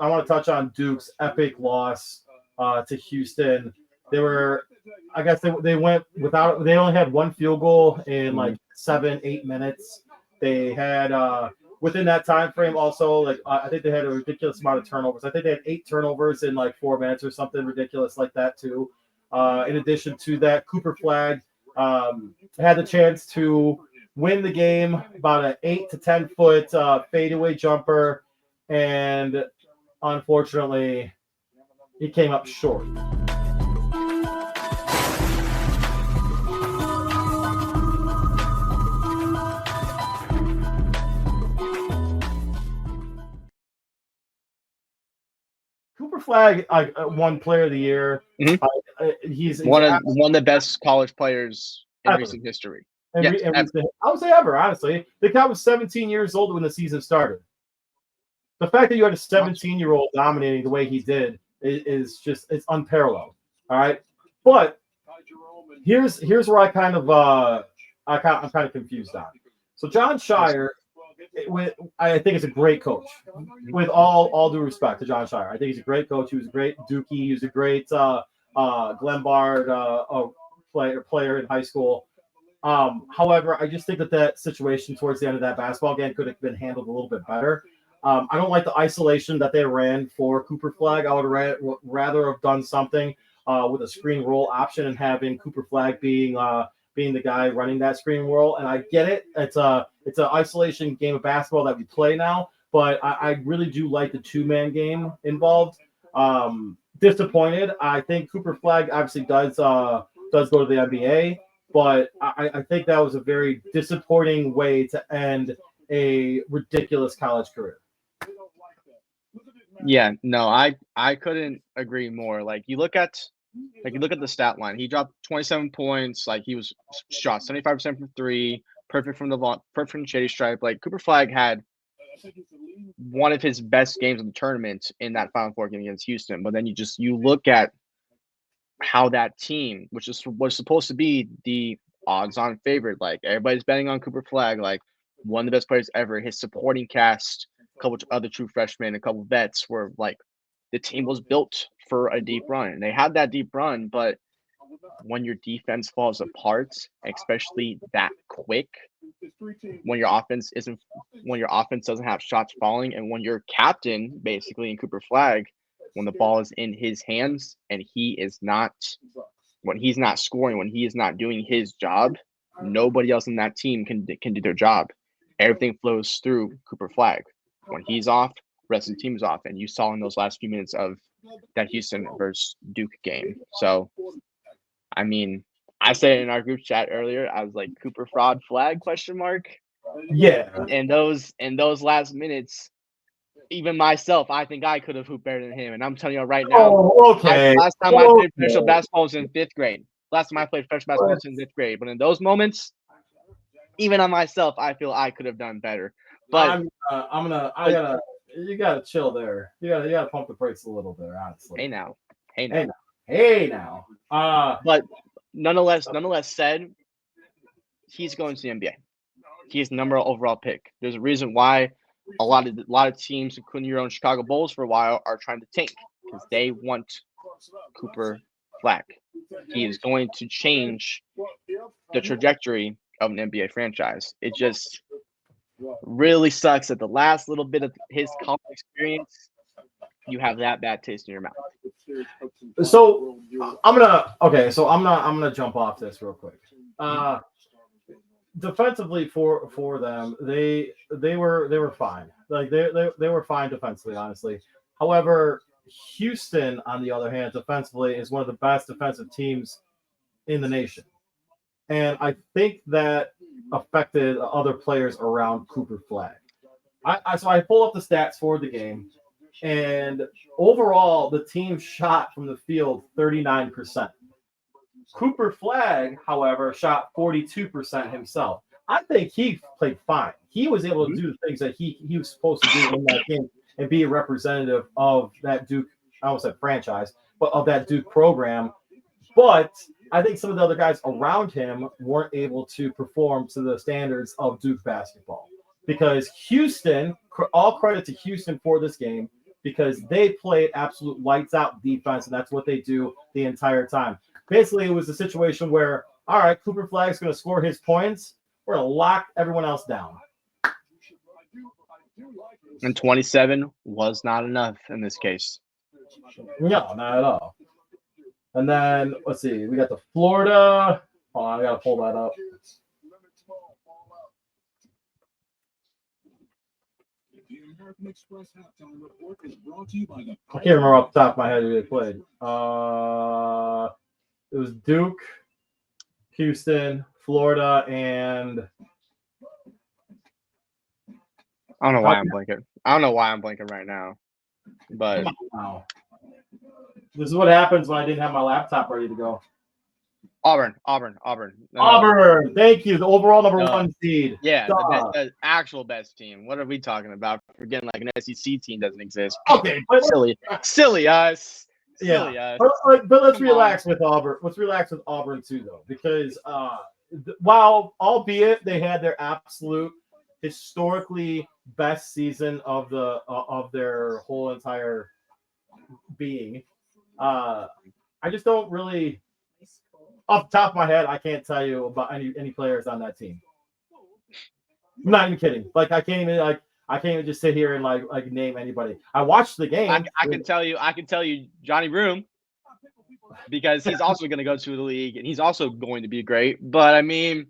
I want to touch on Duke's epic loss to Houston. They were, I guess they went without. They only had one field goal in like 7-8 minutes. They had within that time frame also like I think they had a ridiculous amount of turnovers. I think they had 8 turnovers in like 4 minutes or something ridiculous like that too. In addition to that, Cooper Flagg had the chance to win the game about an 8 to 10 foot fadeaway jumper, and unfortunately, he came up short. Cooper Flagg won Player of the Year. Mm-hmm. He's one of the best college players in recent history. I would say ever, honestly. The guy was 17 years old when the season started. The fact that you had a 17-year-old dominating the way he did is just it's unparalleled. All right, but here's where I'm kind of confused on. So John Shire, I think is a great coach. With all due respect to John Shire, I think he's a great coach. He was a great Dookie. He was a great Glenbard player in high school. However, I just think that situation towards the end of that basketball game could have been handled a little bit better. I don't like the isolation that they ran for Cooper Flagg. I would rather have done something with a screen roll option and having Cooper Flagg being the guy running that screen roll. And I get it. It's an isolation game of basketball that we play now, but I really do like the 2-man game involved. Disappointed. I think Cooper Flagg obviously does go to the NBA. But I think that was a very disappointing way to end a ridiculous college career. Yeah, no, I couldn't agree more. Like you look at the stat line. He dropped 27 points. Like he was shot 75% from 3, perfect from the shady stripe. Like Cooper Flagg had one of his best games of the tournament in that Final Four game against Houston. But then you look at how that team, which was supposed to be the odds-on favorite, like everybody's betting on Cooper Flagg, like one of the best players ever. His supporting cast, a couple of other true freshmen, a couple of vets were like the team was built for a deep run, and they had that deep run. But when your defense falls apart, especially that quick, when your offense doesn't have shots falling, and when your captain basically in Cooper Flagg, when the ball is in his hands and when he's not scoring, when he is not doing his job, nobody else in that team can do their job. Everything flows through Cooper Flagg. When he's off, the rest of the team is off. And you saw in those last few minutes of that Houston versus Duke game. So, I mean, I said in our group chat earlier, I was like, Cooper fraud flag ? Yeah. And those last minutes, even myself, I think I could have hooped better than him. And I'm telling you right now, last time I played professional basketball was in 5th grade. Last time I played professional basketball was in 5th grade. But in those moments, even on myself, I feel I could have done better. But you gotta chill there. You gotta pump the brakes a little bit, honestly. Hey now. But nonetheless said, he's going to the NBA. He's the number one overall pick. There's a reason why a lot of teams, including your own Chicago Bulls, for a while, are trying to tank because they want Cooper Flagg. He is going to change the trajectory of an NBA franchise. It just really sucks that the last little bit of his college experience, you have that bad taste in your mouth. So I'm gonna jump off this real quick. Defensively for them, they were fine. Like they were fine defensively, honestly. However, Houston, on the other hand, defensively is one of the best defensive teams in the nation. And I think that affected other players around Cooper Flagg. So I pull up the stats for the game, and overall the team shot from the field 39%. Cooper Flagg, however, shot 42% himself. I think he played fine. He was able to do the things that he was supposed to do in that game and be a representative of that Duke, I almost said franchise, but of that Duke program. But I think some of the other guys around him weren't able to perform to the standards of Duke basketball. Because Houston, all credit to Houston for this game, because they played absolute lights out defense, and that's what they do the entire time. Basically, it was a situation where, all right, Cooper Flagg's going to score his points. We're going to lock everyone else down. And 27 was not enough in this case. No, not at all. And then, let's see, we got the Florida. Oh, I got to pull that up. I can't remember off the top of my head who they played. It was Duke, Houston, Florida, and I don't know why I'm blanking. I don't know why I'm blanking right now. But wow. This is what happens when I didn't have my laptop ready to go. Auburn. Thank you. The overall number 1 seed. Yeah, the actual best team. What are we talking about? Forgetting like an SEC team doesn't exist. Okay, but silly us. Yeah, but let's relax with Auburn. Let's relax with Auburn too, though, because while albeit they had their absolute historically best season of their whole entire being, I just don't really. Off the top of my head, I can't tell you about any players on that team. I'm not even kidding. Like I can't even just sit here and like name anybody. I watched the game. I can tell you Johnny Broom, because he's also going to go to the league and he's also going to be great. But I mean,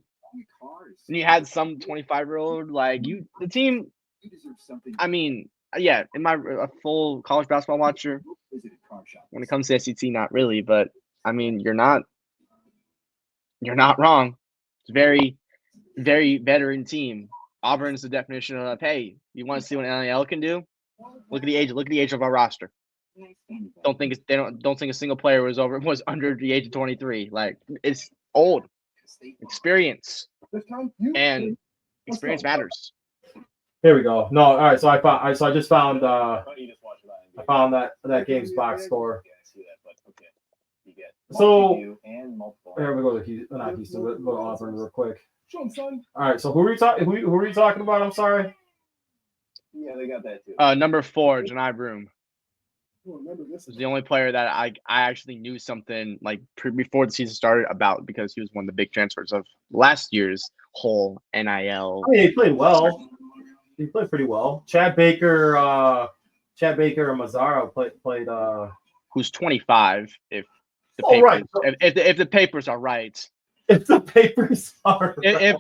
you had some 25-year-old the team. I mean, yeah, am I a full college basketball watcher? When it comes to SEC, not really. But I mean, you're not wrong. It's a very, very veteran team. Auburn is the definition of, hey, you want to see what NIL can do? Look at the age. Look at the age of our roster. Don't think a single player was under the age of 23. Like, it's old. Experience matters. Here we go. No, all right. So I just found that game's box score. So here we go to Houston. Not Houston. We'll go to Auburn real quick. All right. So who are you talking about? I'm sorry. Yeah, they got that too. Number 4, Janai Broom. This is the only player that I actually knew something before the season started about, because he was one of the big transfers of last year's whole NIL. I mean, he played well. He played pretty well. Chad Baker and Mazzaro played. Who's 25? If the papers, right. if the papers are right. If the papers are right.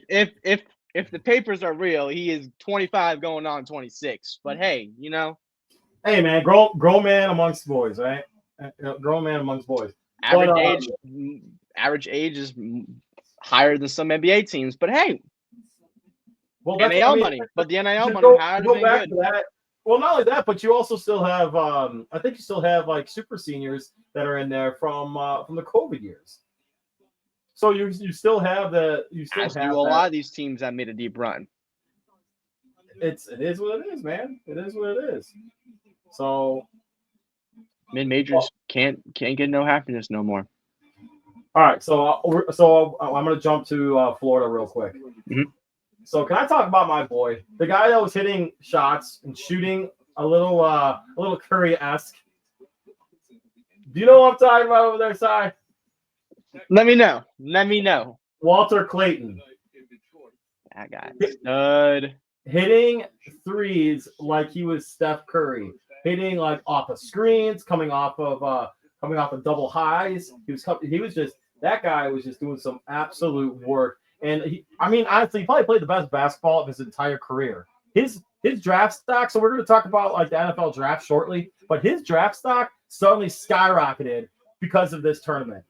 If the papers are real, he is 25 going on 26. But hey, Hey man, grown man amongst boys, right? Grown man amongst boys. Average age is higher than some NBA teams, but hey, NIL money. But the NIL money had to be good. Well, not only that, but you also still have I think you still have super seniors that are in there from the COVID years. So you still have a lot of these teams that made a deep run. It is what it is, man. It is what it is. So mid-majors can't get no happiness no more. All right, so I'm gonna jump to Florida real quick. Mm-hmm. So can I talk about my boy, the guy that was hitting shots and shooting a little Curry-esque? Do you know what I'm talking about over there, Si? Let me know. Walter Clayton. That guy, stud. Hitting threes like he was Steph Curry. Hitting off of screens, coming off of double highs. That guy was just doing some absolute work. And honestly, he probably played the best basketball of his entire career. His draft stock. So we're going to talk about the NFL draft shortly, but his draft stock suddenly skyrocketed because of this tournament.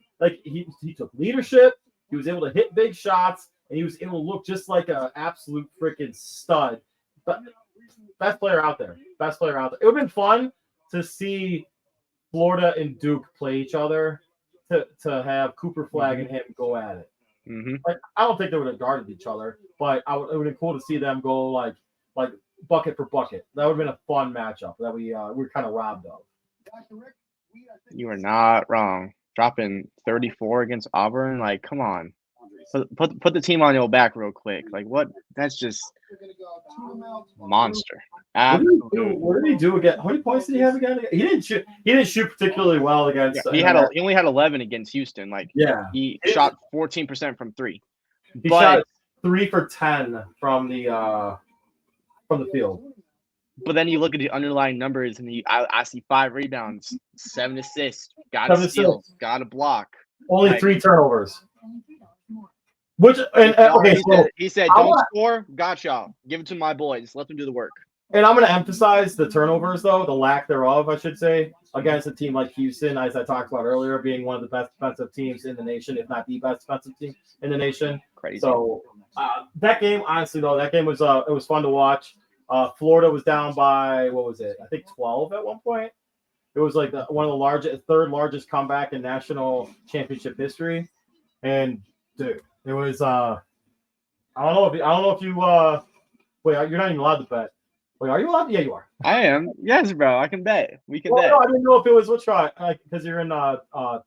He took leadership. He was able to hit big shots, and he was able to look just like an absolute freaking stud. But best player out there. It would have been fun to see Florida and Duke play each other, to have Cooper Flagg and him go at it. Mm-hmm. I don't think they would have guarded each other, but it would have been cool to see them go like bucket for bucket. That would have been a fun matchup that we were kind of robbed of. You are not wrong. Dropping 34 against Auburn, come on. Put the team on your back real quick. What? That's just Monster. What Absolute. did he do again? How many points did he have again? He didn't shoot. He didn't shoot particularly well against. Yeah, he only had 11 against Houston. Like he shot 14% from three. He shot 3 for 10 from the field. But then you look at the underlying numbers, and I see 5 rebounds, 7 assists, got a steal, got a block. Only 3 turnovers. Which he said, don't score, gotcha. Give it to my boys. Let them do the work. And I'm going to emphasize the turnovers, though, the lack thereof, I should say, against a team like Houston, as I talked about earlier, being one of the best defensive teams in the nation, if not the best defensive team in the nation. Crazy. So that game, honestly, though, that game was it was fun to watch. Florida was down by, what was it? I think 12 at one point. It was like one of the third largest comeback in national championship history. And dude, it was I don't know if you wait, you're not even allowed to bet. Wait, are you allowed? Yeah, you are. I am. Yes, bro. I can bet. We can bet. No, I didn't know if it was because you're in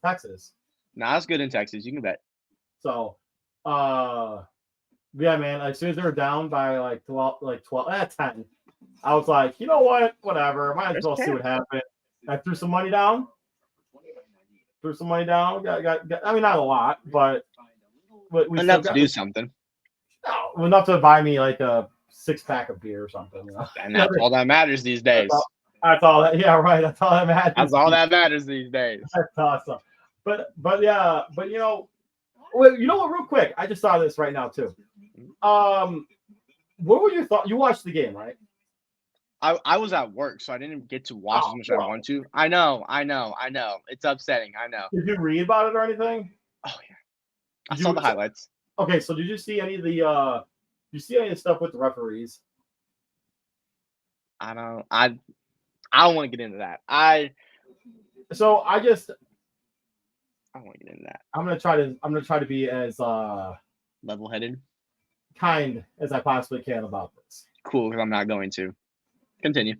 Texas. Nah, it's good in Texas. You can bet. So yeah, man, as soon as they were down by like 12, 10, I was like, you know what? Whatever. Might as well see what happened. I threw some money down. Got, I mean, not a lot, but we enough to do something. No, enough to buy me like a 6-pack of beer or something. You know? And that's all that matters these days. That's all that. Yeah, right. That's all that matters. That's all that matters these days. That's awesome. But you know what? Real quick, I just saw this right now too. What were your thoughts? You watched the game, right? I was at work, so I didn't get to watch as much as I want to. I know. It's upsetting. I know. Did you read about it or anything? Oh yeah, I saw the highlights. Okay, so did you see any of the? Did you see any of the stuff with the referees? I don't want to get into that. I don't want to get into that. I'm gonna try to be as level-headed, kind as I possibly can about this. Cool, because I'm not going to. Continue.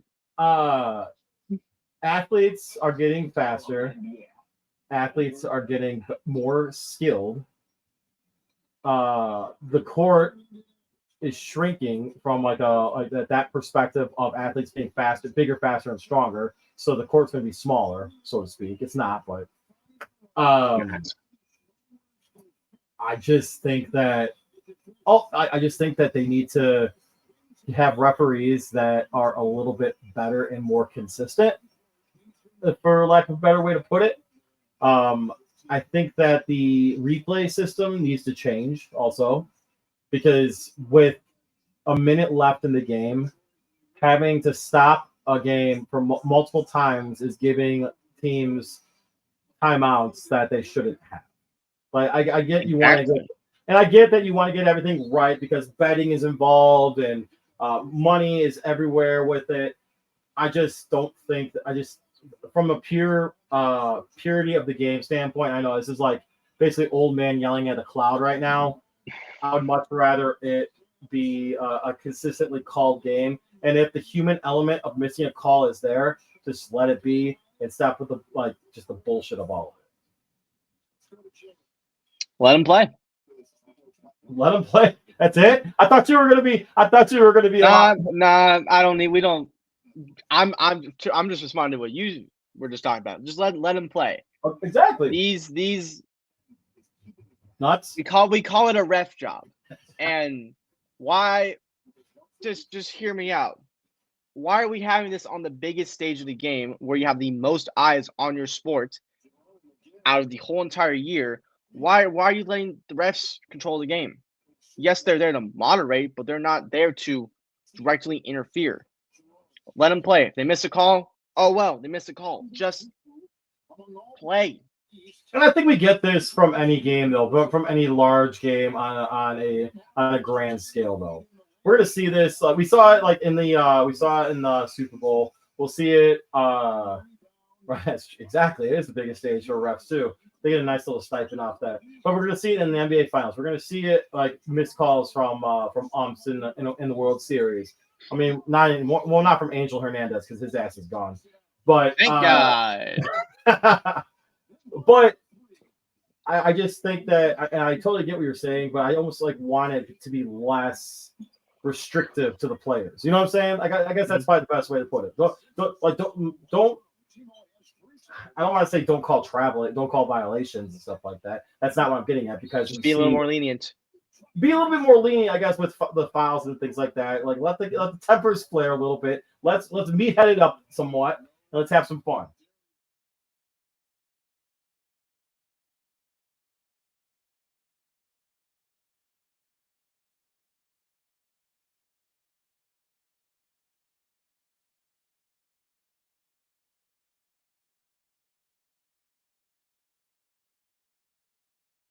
Athletes are getting faster. Athletes are getting more skilled. The court is shrinking from that perspective of athletes being faster, bigger, faster, and stronger. So the court's going to be smaller, so to speak. It's not, but I just think that they need to have referees that are a little bit better and more consistent, for lack of a better way to put it. I think that the replay system needs to change also, because with a minute left in the game, having to stop a game for multiple times is giving teams timeouts that they shouldn't have. Like I get you want to get, and I get that you want to get everything right because betting is involved and money is everywhere with it. I just don't think from a pure purity of the game standpoint, I know this is like basically old man yelling at a cloud right now. I would much rather it be a consistently called game. And if the human element of missing a call is there, just let it be and stop with just the bullshit of all of it. Let him play. Let him play. That's it. I thought you were gonna be. Nah. I don't need. We don't. I'm just responding to what you were just talking about. Just let him play. Exactly. These nuts. We call it a ref job, and why? Just hear me out. Why are we having this on the biggest stage of the game, where you have the most eyes on your sport out of the whole entire year? Why are you letting the refs control the game? Yes, they're there to moderate, but they're not there to directly interfere. Let them play. If they miss a call, oh well, they missed a call. Just play. And I think we get this from any game, though, but from any large game on a grand scale, though. We're gonna see this. We saw it in the Super Bowl. We'll see it. Right, exactly. It is the biggest stage for refs too. They get a nice little stipend off that. But we're gonna see it in the NBA Finals. We're gonna see it missed calls from umps in the World Series. I mean, not from Angel Hernandez because his ass is gone. But thank God. But I just think that, and I totally get what you're saying, but I almost want it to be less restrictive to the players. You know what I'm saying? Like, I guess that's probably the best way to put it. Don't I don't want to say don't call violations and stuff like that. That's not what I'm getting at, because Just be a little more lenient. Be a little bit more lenient, I guess, with the fouls and things like that. Like let the tempers flare a little bit. Let's meat head it up somewhat, and let's have some fun.